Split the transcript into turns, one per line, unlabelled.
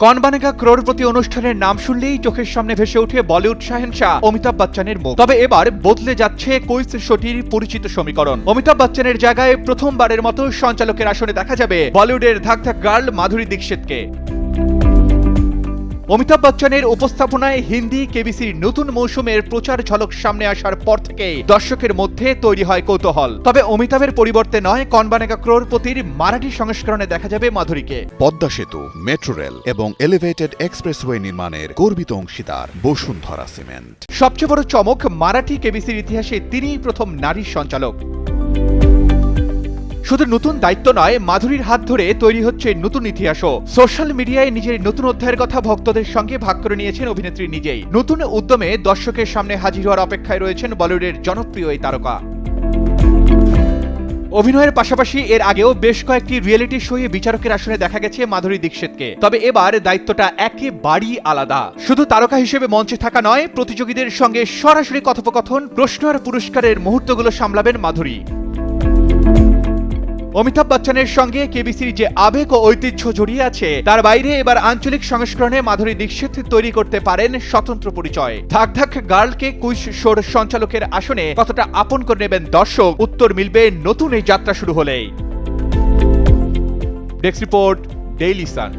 কौन बनेगा करोड़पति অনুষ্ঠানের নাম শুনলেই চোখের সামনে ভেসে ওঠে বলিউড শাহেনশাহ অমিতাভ বচ্চনের মুখ। তবে এবার বদলে যাচ্ছে কুইজ শোটির পরিচিত সমীকরণ। অমিতাভ বচ্চনের জায়গায় প্রথমবারের মতো সঞ্চালকের আসনে দেখা যাবে বলিউডের ধাক ধাক গার্ল মাধুরী দীক্ষিতকে। অমিতাভ বচ্চনের উপস্থাপনায় হিন্দি কেবিসির নতুন মৌসুমের প্রচার ঝলক সামনে আসার পর থেকেই দর্শকের মধ্যে তৈরি হয় কৌতূহল। তবে অমিতাভের পরিবর্তে নয়, কौन बनेगा करोड़पতির মারাঠি সংস্করণে দেখা যাবে মাধুরীকে।
পদ্মা সেতু, মেট্রো রেল এবং এলিভেটেড এক্সপ্রেসওয়ে নির্মাণের গর্বিত অংশীদার বসুন্ধরা সিমেন্ট।
সবচেয়ে বড় চমক, মারাঠি কেবিসির ইতিহাসে তিনিই প্রথম নারী সঞ্চালক। শুধু নতুন দায়িত্ব নয়, মাধুরীর হাত ধরে তৈরি হচ্ছে নতুন ইতিহাসও। সোশ্যাল মিডিয়ায় নিজের নতুন অধ্যায়ের কথা ভক্তদের সঙ্গে ভাগ করে নিয়েছেন অভিনেত্রী নিজেই। নতুন উদ্যমে দর্শকের সামনে হাজির হওয়ার অপেক্ষায় রয়েছেন বলিউডের জনপ্রিয় এই তারকা। অভিনয়ের পাশাপাশি এর আগেও বেশ কয়েকটি রিয়েলিটি শোয়ে বিচারকের আসনে দেখা গেছে মাধুরী দীক্ষিতকে। তবে এবার দায়িত্বটা একেবারেই আলাদা। শুধু তারকা হিসেবে মঞ্চে থাকা নয়, প্রতিযোগীদের সঙ্গে সরাসরি কথোপকথন, প্রশ্ন আর পুরস্কারের মুহূর্তগুলো সামলাবেন মাধুরী। অমিতাভ বচ্চনের সঙ্গে কেবিসির যে আবেগ ও ঐতিহ্য জড়িয়ে আছে, তার বাইরে এবার আঞ্চলিক সংস্করণে মাধুরী দীক্ষিত তৈরি করতে পারেন স্বতন্ত্র পরিচয়। ধাক ধাক গার্লকে কুইজ শোর সঞ্চালকের আসনে কতটা আপন করে নেবেন দর্শক, উত্তর মিলবে নতুন এই যাত্রা শুরু হলেই। Desk report, Daily Sun.